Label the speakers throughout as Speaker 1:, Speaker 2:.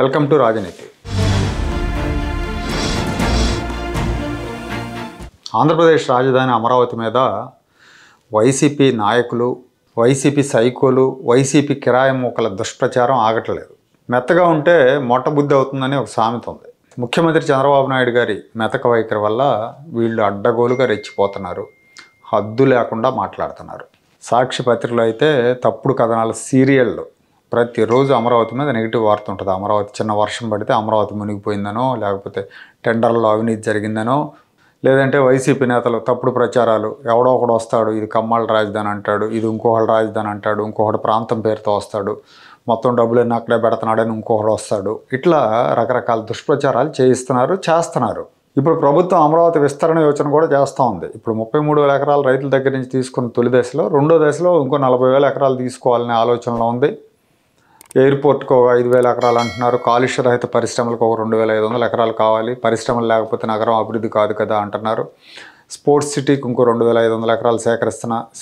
Speaker 1: Welcome to రాజనీతి. ఆంధ్రప్రదేశ్ రాజధాని అమరావతి మీద వైసీపీ నాయకులు, వైసీపీ సైకోలు, వైసీపీ కిరాయి మూకల దుష్ప్రచారం ఆగట్లేదు. మెత్తగా ఉంటే మొట్ట బుద్ధి అవుతుందని ఒక సామెత ఉంది. ముఖ్యమంత్రి చంద్రబాబు నాయుడు గారి మెతక వైఖరి వల్ల వీళ్ళు అడ్డగోలుగా రెచ్చిపోతున్నారు, హద్దు లేకుండా మాట్లాడుతున్నారు. సాక్షి పత్రికలో అయితే తప్పుడు కథనాల సీరియళ్ళు ప్రతిరోజు అమరావతి మీద నెగిటివ్ వార్త ఉంటుంది. అమరావతి చిన్న వర్షం పడితే అమరావతి మునిగిపోయిందనో, లేకపోతే టెండర్లో అవినీతి జరిగిందనో, లేదంటే వైసీపీ నేతలు తప్పుడు ప్రచారాలు, ఎవడో ఒకడు వస్తాడు ఇది కమ్మాళ్ళ రాజధాని అంటాడు, ఇది ఇంకోహళ్ళ రాజధాని అంటాడు, ఇంకొకటి ప్రాంతం పేరుతో వస్తాడు, మొత్తం డబ్బులన్నీ అక్కడే పెడుతున్నాడని ఇంకొకడు వస్తాడు. ఇట్లా రకరకాల దుష్ప్రచారాలు చేస్తున్నారు. ఇప్పుడు ప్రభుత్వం అమరావతి విస్తరణ యోచన కూడా చేస్తూ ఉంది. ఇప్పుడు 33,000 ఎకరాలు రైతుల దగ్గర నుంచి తీసుకున్న తొలి దశలో, రెండో దశలో ఇంకో 40,000 ఎకరాలు తీసుకోవాలనే ఆలోచనలో ఉంది. ఎయిర్పోర్ట్కి ఒక 5,000 ఎకరాలు అంటున్నారు. కాలుష్య రహిత పరిశ్రమలకు ఒక 2,500 ఎకరాలు కావాలి. పరిశ్రమలు లేకపోతే నగరం అభివృద్ధి కాదు కదా అంటున్నారు. స్పోర్ట్స్ సిటీకి ఇంకో 2,500 ఎకరాలు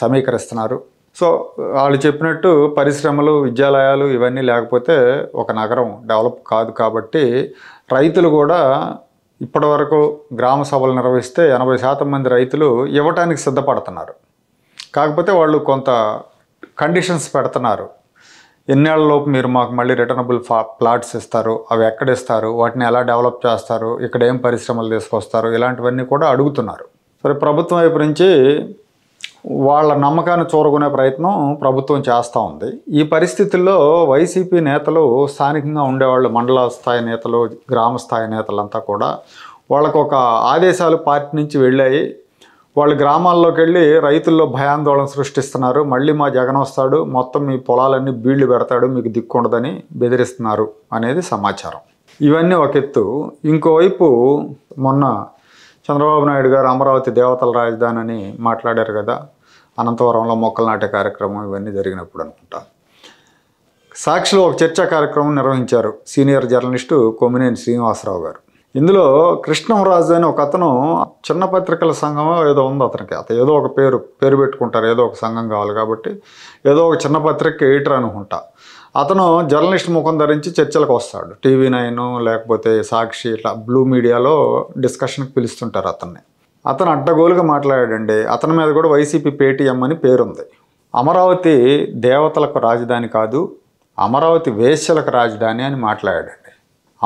Speaker 1: సమీకరిస్తున్నారు. సో వాళ్ళు చెప్పినట్టు పరిశ్రమలు, విద్యాలయాలు ఇవన్నీ లేకపోతే ఒక నగరం డెవలప్ కాదు. కాబట్టి రైతులు కూడా ఇప్పటివరకు గ్రామ సభలు నిర్వహిస్తే 80% మంది రైతులు ఇవ్వటానికి సిద్ధపడుతున్నారు. కాకపోతే వాళ్ళు కొంత కండిషన్స్ పెడుతున్నారు. ఎన్నేళ్లలోపు మీరు మాకు మళ్ళీ రిటర్నబుల్ ప్లాట్స్ ఇస్తారు, అవి ఎక్కడ ఇస్తారు, వాటిని ఎలా డెవలప్ చేస్తారు, ఇక్కడ ఏం పరిశ్రమలు తీసుకొస్తారు, ఇలాంటివన్నీ కూడా అడుగుతున్నారు. సరే, ప్రభుత్వం వైపు నుంచి వాళ్ళ నమ్మకాన్ని చూరగొనే ప్రయత్నం ప్రభుత్వం చేస్తూ ఉంది. ఈ పరిస్థితుల్లో వైసీపీ నేతలు, స్థానికంగా ఉండేవాళ్ళు, మండల స్థాయి నేతలు, గ్రామ స్థాయి నేతలంతా కూడా వాళ్ళకు ఒక ఆదేశాలు పార్టీ నుంచి వెళ్ళాయి. వాళ్ళు గ్రామాల్లోకి వెళ్ళి రైతుల్లో భయాందోళన సృష్టిస్తున్నారు. మళ్ళీ మా జగన్ వస్తాడు, మొత్తం మీ పొలాలన్నీ బీళ్లు పెడతాడు, మీకు దిక్కుండదని బెదిరిస్తున్నారు అనేది సమాచారం. ఇవన్నీ ఒక ఎత్తు. ఇంకోవైపు మొన్న చంద్రబాబు నాయుడు గారు అమరావతి దేవతల రాజధాని అని మాట్లాడారు కదా, అనంతవరంలో మొక్కలు నాటే కార్యక్రమం ఇవన్నీ జరిగినప్పుడు అనుకుంటా. సాక్షిలో ఒక చర్చా కార్యక్రమం నిర్వహించారు సీనియర్ జర్నలిస్టు కొమ్మినేని శ్రీనివాసరావు గారు. ఇందులో కృష్ణంరాజు అని ఒక అతను, చిన్న పత్రికల సంఘం ఏదో ఉంది అతనికి, అతను ఏదో ఒక పేరు పెట్టుకుంటారు, ఏదో ఒక సంఘం కావాలి కాబట్టి ఏదో ఒక చిన్న పత్రిక ఎడిటర్ అనుకుంటా. అతను జర్నలిస్ట్ ముఖం ధరించి చర్చలకు వస్తాడు. TV9 లేకపోతే సాక్షి ఇట్లా బ్లూ మీడియాలో డిస్కషన్కి పిలుస్తుంటారు అతన్ని. అతను అడ్డగోలుగా మాట్లాడాడండి. అతని మీద కూడా వైసీపీ పేటీఎం అని పేరుంది. అమరావతి దేవతలకు రాజధాని కాదు, అమరావతి వేశ్యలకు రాజధాని అని మాట్లాడాడండి.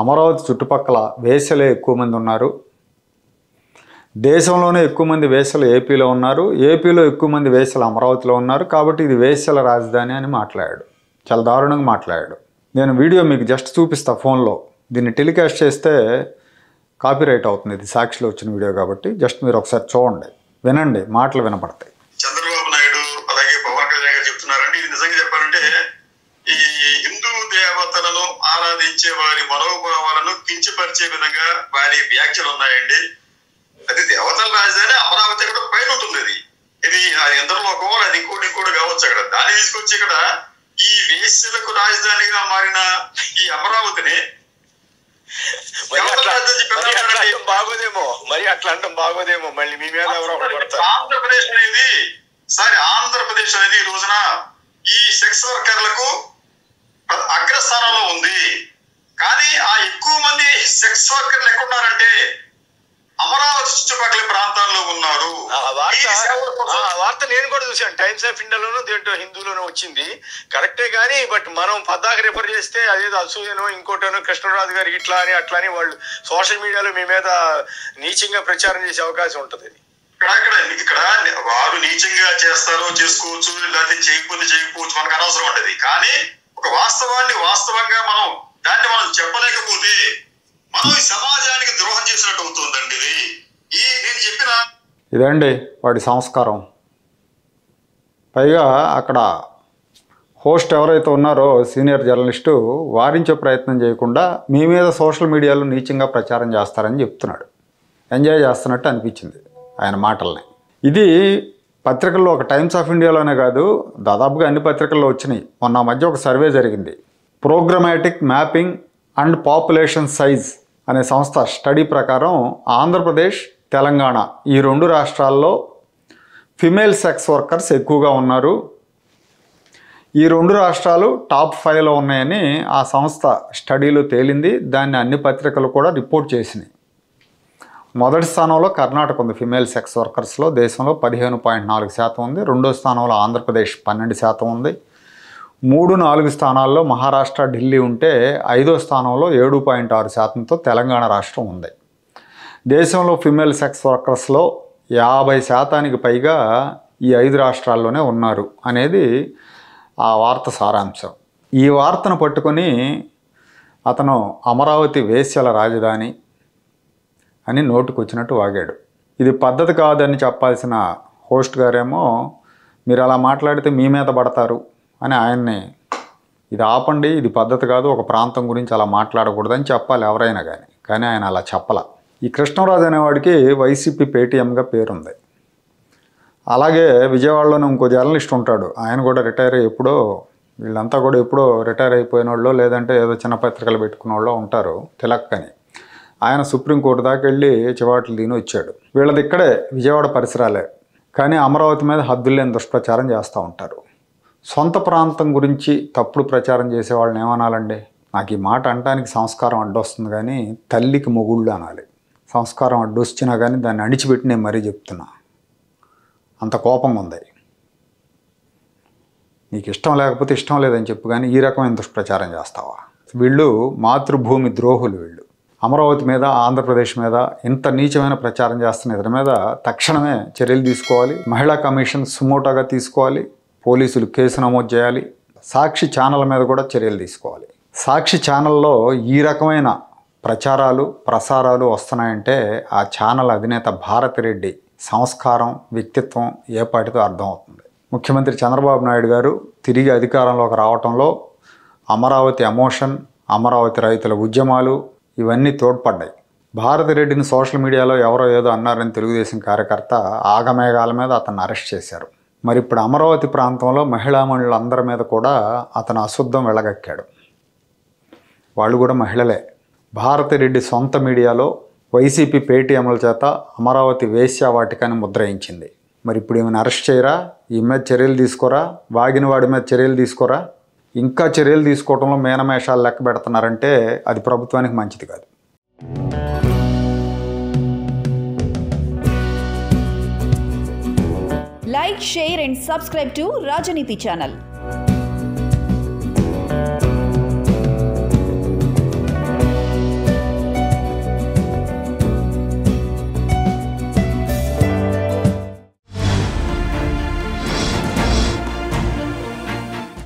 Speaker 1: అమరావతి చుట్టుపక్కల వేశ్యలే ఎక్కువ మంది ఉన్నారు, దేశంలోనే ఎక్కువ మంది వేశ్యలు ఏపీలో ఉన్నారు, ఏపీలో ఎక్కువ మంది వేశ్యలు అమరావతిలో ఉన్నారు, కాబట్టి ఇది వేశ్యల రాజధాని అని మాట్లాడాడు. చాలా దారుణంగా మాట్లాడాడు. నేను వీడియో మీకు జస్ట్ చూపిస్తా ఫోన్లో. దీన్ని టెలికాస్ట్ చేస్తే కాపీరైట్ అవుతుంది. ఇది సాక్షిలో వచ్చిన వీడియో కాబట్టి జస్ట్ మీరు ఒకసారి చూడండి, వినండి, మాటలు వినపడతాయి.
Speaker 2: చంద్రబాబు నాయుడు అలాగే పవన్ కళ్యాణ్ గారు చెప్తున్నారండి, ఇది నిజంగా చెప్పాలంటే ఈ హిందూ దేవతలను ఆరాధించే వారి మనోభావాలను కించపరిచే విధంగా వారి వ్యాఖ్యలు ఉన్నాయండి. అది దేవతల రాజధాని అమరావతి కూడా పైన ఉంటుంది. ఇది ఇంద్రలోకం, అది ఇంకోటి కావచ్చు. అక్కడ దాన్ని తీసుకొచ్చి ఇక్కడ ఈ వేశ్యలకు రాజధానిగా మారిన ఈ అమరావతిని
Speaker 3: బాగోదేమో మళ్ళీ మీ మీద
Speaker 2: ఆంధ్రప్రదేశ్ అనేది ఈ రోజున ఈ సెక్స్ వర్కర్లకు అగ్రస్థానంలో ఉంది. కానీ ఆ ఎక్కువ మంది సెక్స్ వర్కర్లు ఎక్కడున్నారంటే అమరావతి చుట్టుపక్కల ప్రాంతాల్లో ఉన్నారు.
Speaker 3: వార్త నేను కూడా చూసాను, టైమ్స్ ఆఫ్ ఇండియాలోనూ దేంట్లో హిందూలోనూ వచ్చింది. కరెక్టే కానీ బట్ మనం పద్దాక రిఫర్ చేస్తే అదేదో అసూయనో ఇంకోటనో కృష్ణరాజు గారికి ఇట్లా అని అట్లా అని వాళ్ళు సోషల్ మీడియాలో మీ మీద నీచంగా ప్రచారం చేసే అవకాశం ఉంటుంది.
Speaker 2: ఇక్కడ వారు నీచంగా చేస్తారో చేసుకోవచ్చు, లేకపోతే చేయకపోవచ్చు, మనకు అనవసరం ఉంటుంది. కానీ ఒక వాస్తవాన్ని వాస్తవంగా దాన్ని మనం చెప్పలేకపోతే మనం ఈ సమాజానికి ద్రోహం చేసినట్టు అవుతుందండి. నేను చెప్పిన
Speaker 1: ఇదండి వాడి సంస్కారం. పైగా అక్కడ హోస్ట్ ఎవరైతే ఉన్నారో సీనియర్ జర్నలిస్టు వారించే ప్రయత్నం చేయకుండా మీ మీద సోషల్ మీడియాలో నీచంగా ప్రచారం చేస్తారని చెప్తున్నాడు. ఎంజాయ్ చేస్తున్నట్టు అనిపించింది ఆయన మాటల్ని. ఇది పత్రికల్లో, ఒక టైమ్స్ ఆఫ్ ఇండియాలోనే కాదు, దాదాపుగా అన్ని పత్రికల్లో వచ్చినాయి. మొన్న మధ్య ఒక సర్వే జరిగింది. Programmatic mapping and population size అనే సంస్థ స్టడీ ప్రకారం ఆంధ్రప్రదేశ్, తెలంగాణ ఈ రెండు రాష్ట్రాల్లో ఫిమేల్ సెక్స్ వర్కర్స్ ఎక్కువగా ఉన్నారు. ఈ 2 రాష్ట్రాలు టాప్ 5లో ఉన్నాయని ఆ సంస్థ స్టడీలో తేలింది. దాన్ని అన్ని పత్రికలు కూడా రిపోర్ట్ చేసినాయి. మొదటి స్థానంలో కర్ణాటక ఉంది ఫిమేల్ సెక్స్ వర్కర్స్లో, దేశంలో 15.4% ఉంది. రెండో స్థానంలో ఆంధ్రప్రదేశ్ 12% ఉంది. 3-4 స్థానాల్లో మహారాష్ట్ర, ఢిల్లీ ఉంటే 5వ స్థానంలో 7.6%తో తెలంగాణ రాష్ట్రం ఉంది. దేశంలో ఫిమేల్ సెక్స్ వర్కర్స్లో 50% పైగా ఈ 5 రాష్ట్రాల్లోనే ఉన్నారు అనేది ఆ వార్త సారాంశం. ఈ వార్తను పట్టుకొని అతను అమరావతి వేశ్యల రాజధాని అని నోటుకొచ్చినట్టు వాగాడు. ఇది పద్ధతి కాదని చెప్పాల్సిన హోస్ట్ గారేమో మీరు అలా మాట్లాడితే మీ మీద పడతారు అని ఆయన్ని ఇది ఆపండి, ఇది పద్ధతి కాదు, ఒక ప్రాంతం గురించి అలా మాట్లాడకూడదని చెప్పాలి ఎవరైనా కానీ ఆయన అలా చెప్పాల. ఈ కృష్ణరాజు అనేవాడికి వైసీపీ పేటీఎంగా పేరుంది. అలాగే విజయవాడలోనే ఇంకో జర్నలిస్ట్ ఉంటాడు, ఆయన కూడా రిటైర్ అయ్యి ఎప్పుడో, వీళ్ళంతా కూడా ఎప్పుడో రిటైర్ అయిపోయిన వాళ్ళు లేదంటే ఏదో చిన్న పత్రికలు పెట్టుకున్న వాళ్ళు ఉంటారు, తిలక్ అని. ఆయన సుప్రీంకోర్టు దాకా వెళ్ళి చివాట్లు తిని వచ్చాడు. వీళ్ళది ఇక్కడే విజయవాడ పరిసరాలే, కానీ అమరావతి మీద హద్దులేని దుష్ప్రచారం చేస్తూ ఉంటారు. సొంత ప్రాంతం గురించి తప్పుడు ప్రచారం చేసే వాళ్ళని ఏమనాలండి? నాకు ఈ మాట అనడానికి సంస్కారం అడ్డొస్తుంది, కానీ తల్లికి మొగుళ్ళు అనాలి. సంస్కారం అడ్డొచ్చినా కానీ దాన్ని అణిచిపెట్టి నేను మరీ చెప్తున్నా, అంత కోపంగా ఉంది. నీకు ఇష్టం లేకపోతే ఇష్టం లేదని చెప్పు, కానీ ఈ రకమైన దుష్ప్రచారం చేస్తావా? వీళ్ళు మాతృభూమి ద్రోహులు. వీళ్ళు అమరావతి మీద, ఆంధ్రప్రదేశ్ మీద ఇంత నీచమైన ప్రచారం చేస్తున్న ఇతని మీద తక్షణమే చర్యలు తీసుకోవాలి. మహిళా కమిషన్ సుమోటోగా తీసుకోవాలి. పోలీసులు కేసు నమోదు చేయాలి. సాక్షి ఛానల్ మీద కూడా చర్యలు తీసుకోవాలి. సాక్షి ఛానల్లో ఈ రకమైన ప్రచారాలు, ప్రసారాలు వస్తున్నాయంటే ఆ ఛానల్ అధినేత భారతిరెడ్డి సంస్కారం, వ్యక్తిత్వం ఏపాటితో అర్థమవుతుంది. ముఖ్యమంత్రి చంద్రబాబు నాయుడు గారు తిరిగి అధికారంలోకి రావటంలో అమరావతి ఎమోషన్, అమరావతి రైతుల ఉద్యమాలు ఇవన్నీ తోడ్పడ్డాయి. భారతిరెడ్డిని సోషల్ మీడియాలో ఎవరో ఏదో అన్నారని తెలుగుదేశం కార్యకర్త ఆగమేఘాల మీద అతన్ని అరెస్ట్ చేశారు. మరి ఇప్పుడు అమరావతి ప్రాంతంలో మహిళామణులందరి మీద కూడా అతను అశుద్ధం వెళ్ళగక్కాడు. వాళ్ళు కూడా మహిళలే. భారతిరెడ్డి సొంత మీడియాలో వైసీపీ పేటీఎంల చేత అమరావతి వేశ్యావాటికని ముద్రయించింది. మరి ఇప్పుడు ఏమైనా అరెస్ట్ చేయరా? ఈ మీద చర్యలు తీసుకోరా? వాగిన వాడి మీద చర్యలు తీసుకోరా? ఇంకా చర్యలు తీసుకోవడంలో మేనమేషాలు లెక్క పెడుతున్నారంటే అది ప్రభుత్వానికి మంచిది కాదు.
Speaker 4: Like, share and subscribe to Rajaniti channel.